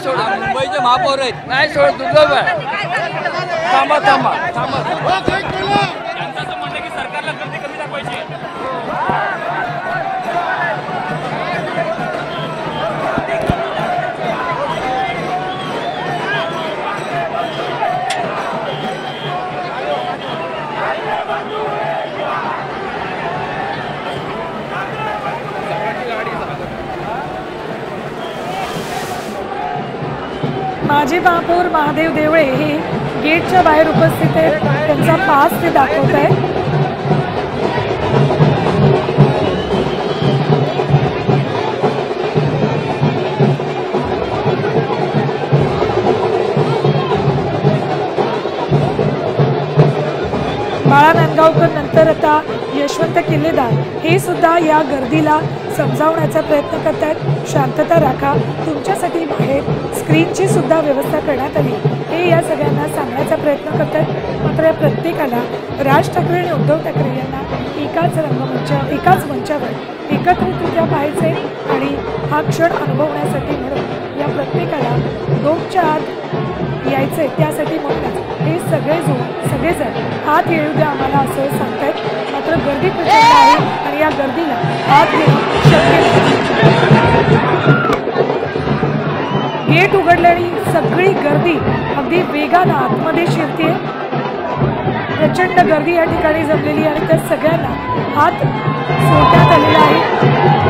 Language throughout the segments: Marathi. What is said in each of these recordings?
सोड, मुंबईचे महापौर आहेत, नाही सोड तुझं. थांबा थांबा थांबा. त्यांचं असं म्हणणं की सरकारला गर्दी कमी दाखवायची. माजी महापौर महादेव देवळे हे गेटच्या बाहेर उपस्थित आहेत. त्यांचा पास ते दाखवत आहेत. बाळा नांदगावकर नंतर आता यशवंत किल्लेदार हे सुद्धा या गर्दीला समजावण्याचा प्रयत्न करत आहेत. शांतता राखा, तुमच्यासाठी बाहेर स्क्रीनची सुद्धा व्यवस्था करण्यात आली हे या सगळ्यांना सांगण्याचा प्रयत्न करत आहेत. मात्र या प्रत्येकाला राज ठाकरे आणि उद्धव ठाकरे यांना एकाच मंचावर एकत्रितरित्या पाहायचे आणि हा क्षण अनुभवण्यासाठी म्हणून या प्रत्येकाला डोमच्या आत यायचे. त्यासाठी म्हणूनच हे सगळेजण हात येऊ द्या आम्हाला असं सांगतायत. मात्र गर्दी प्रचंड आहे आणि या गर्दीला हात घेणं शक्य नाही. गेट उघडल्याने सगळी गर्दी अगदी वेगानं आतमध्ये शिरते. प्रचंड गर्दी या ठिकाणी जमलेली आणि त्या सगळ्यांना हात सोडण्यात आलेला आहे.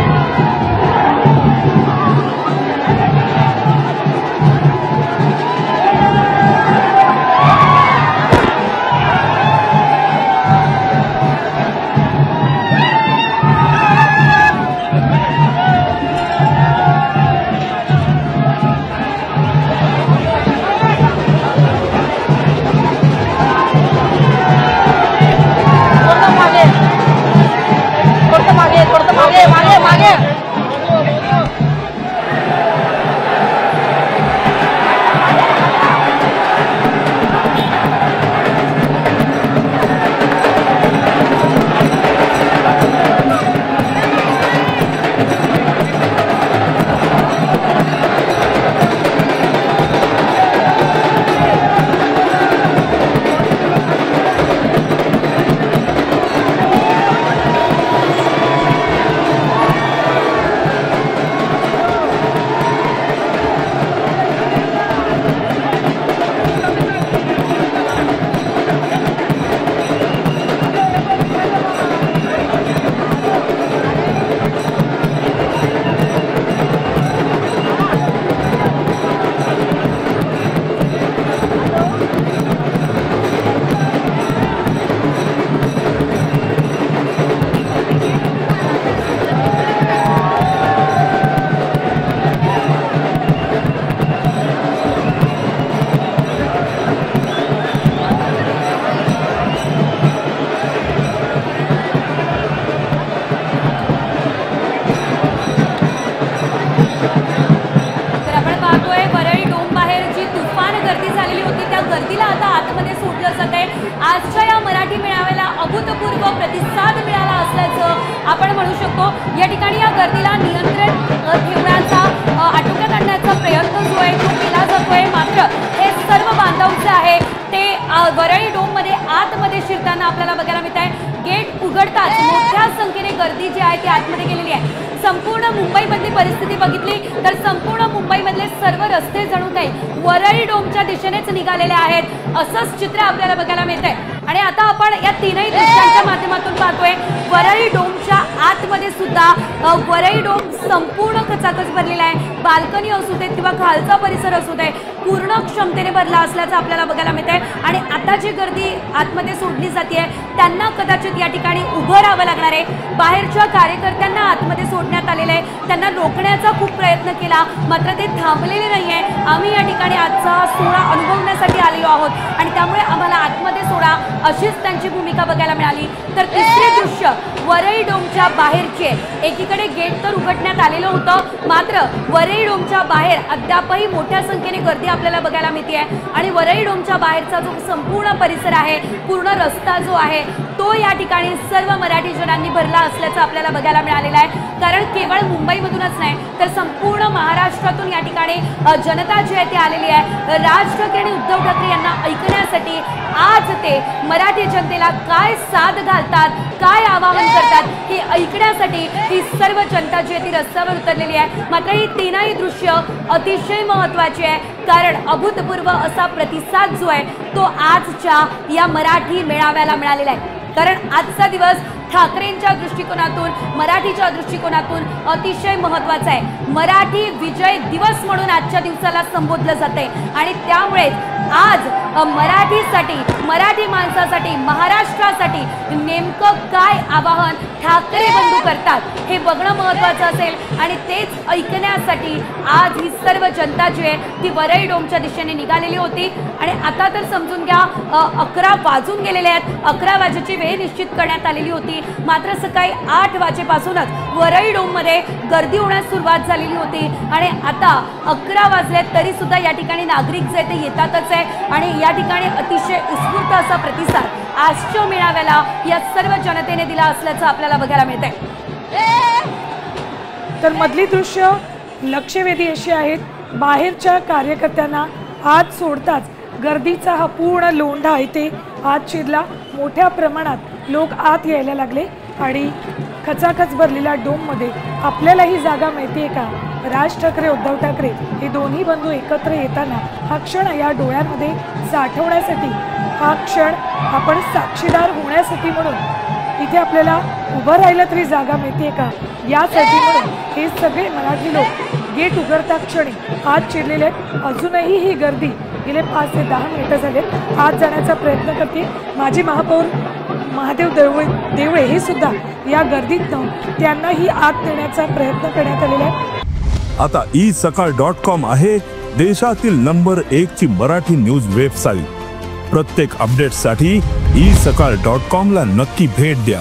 आजच्या या मराठी मेळाव्याला अभूतपूर्व प्रतिसाद मिळाला असल्याचं आपण म्हणू शकतो। या ठिकाणी या गर्दीला नियंत्रण ठेवण्याचा आटोक्यात आणण्याचा प्रयत्न जो आहे तो केला जातोय। मात्र हे सर्व बांधव जे आहे ते वरळी डोममध्ये आतमध्ये शिरताना आपल्याला बघायला मिळत आहे। गेट उघडताच मोठ्या संख्येने गर्दी जी आहे ती आतमध्ये गेलेली आहे। संपूर्ण मुंबईमधली परिस्थिती बघितली तर संपूर्ण मुंबईमधले सर्व रस्ते जणू काही वरळी डोमच्या दिशेनेच निघालेले आहेत असंच चित्र आपल्याला बघायला मिळतंय। आणि आता आपण या तीनही दृश्यांच्या माध्यमातून पाहतोय वरळी डोमच्या आतमध्ये सुद्धा वरळी डोम संपूर्ण खचाखच भरलेला आहे। बाल्कनी असू दे किंवा खालचा परिसर असू दे पूर्ण क्षमतेने भरला असल्याचं आपल्याला बघायला मिळतंय। आणि आता जी गर्दी आतमध्ये सोडली जाते त्यांना कदाचित या ठिकाणी उभं राहावं लागणार आहे। बाहेरच्या कार्यकर्त्यांना आतमध्ये सोडण्यात आलेलं आहे, त्यांना रोखण्याचा खूप प्रयत्न केला मात्र ते थांबलेले नाहीये। आम्ही या ठिकाणी आजचा सोहळा अनुभवण्यासाठी आलेलो आहोत आणि त्यामुळे आम्हाला आतमध्ये सोडा अशीच त्यांची भूमिका बघायला मिळाली। तर तिसरे दृश्य वरळी डोमच्या बाहेरचे, एकीकडे गेट तर उघडण्यात आलेलं होतं मात्र वरळी डोमच्या बाहेर अद्यापही मोठ्या संख्येने गर्दी आपल्याला बघायला मिळते आहे। आणि वरळी डोमच्या बाहेरचा जो संपूर्ण परिसर आहे, पूर्ण रस्ता जो आहे तो या ठिकाणी सर्व मराठी जनांनी भरला असल्याचं आपल्याला बघायला मिळालेलं आहे। कारण केवळ मुंबईमधूनच नाही तर संपूर्ण संपूर्ण महाराष्ट्रातून या ठिकाणी जनता जी आहे ती आलेली आहे राज ठाकरे आणि उद्धव ठाकरे यांना ऐकण्यासाठी। आज ते मराठी जनतेला काय साथ घालतात, काय आवाहन करतात हे ऐकण्यासाठी ही सर्व जनता जी आहे ती रस्त्यावर उतरलेली आहे। मात्र ही तीनही दृश्य अतिशय महत्त्वाची आहे, कारण अभूतपूर्व असा प्रतिसाद जो आहे तो आजच्या या मराठी मेळाव्याला मिळालेला आहे। कारण आजचा दिवस ठाकरेंच्या दृष्टिकोनातून, मराठीच्या दृष्टिकोनातून अतिशय महत्त्वाचा आहे। मराठी विजय दिवस म्हणून आजच्या दिवसाला संबोधलं जाते आणि त्यामुळे आज मराठीसाठी, मराठी माणसासाठी, महाराष्ट्रासाठी नेमकं काय आवाहन ठाकरे बंधू करतात हे बघणं महत्त्वाचं असेल आणि तेच ऐकण्यासाठी आज ही सर्व जनता जी आहे ती वरई डोमच्या दिशेने निघालेली होती। आणि आता तर समजून घ्या 11 वाजून गेलेले आहेत, 11 वाजेची वेळ निश्चित करण्यात आलेली होती, मात्र सकाळी 8 वाजेपासूनच वरई डोममध्ये गर्दी होण्यास सुरुवात झालेली होती आणि आता 11 वाजले तरी सुद्धा या ठिकाणी नागरिक जे ते येतातच आहे आणि या ठिकाणी अतिशय उत्स्फूर्त असा प्रतिसाद आजच्या मेळाव्याला या सर्व जनतेने दिला असल्याचं आपल्याला बघायला मिळतंय। तर मधली दृश्य लक्षवेधी अशी आहेत, बाहेरच्या कार्यकर्त्यांना आत सोडताच गर्दीचा हा पूर्ण लोंढा इथे आत शिरला। मोठ्या प्रमाणात लोक आत यायला लागले आणि खचाखच भरलेल्या डोममध्ये आपल्याला ही जागा माहिती आहे का? राज ठाकरे, उद्धव ठाकरे हे दोन्ही बंधू एकत्र येताना हा क्षण या डोळ्यांमध्ये साठवण्यासाठी, हा क्षण आपण साक्षीदार होण्यासाठी म्हणून इथे आपल्याला उभं राहिलं तरी जागा मिळते का यासाठी म्हणून हे सगळे मराठी लोक गेट उघडता क्षणी आत शिरलेले आहेत। अजूनही ही गर्दी गेले 5 ते 10 मिनिटं झाले आत जाण्याचा प्रयत्न करते। माजी महापौर महादेव देवळे हे सुद्धा या गर्दीतनं त्यांनाही आत नेण्याचा प्रयत्न करण्यात आलेला आहे। आता isakal.com आहे देशातील नंबर 1 ची मराठी न्यूज वेबसाईट। प्रत्येक अपडेटसाठी isakal.com ला नक्की भेट द्या।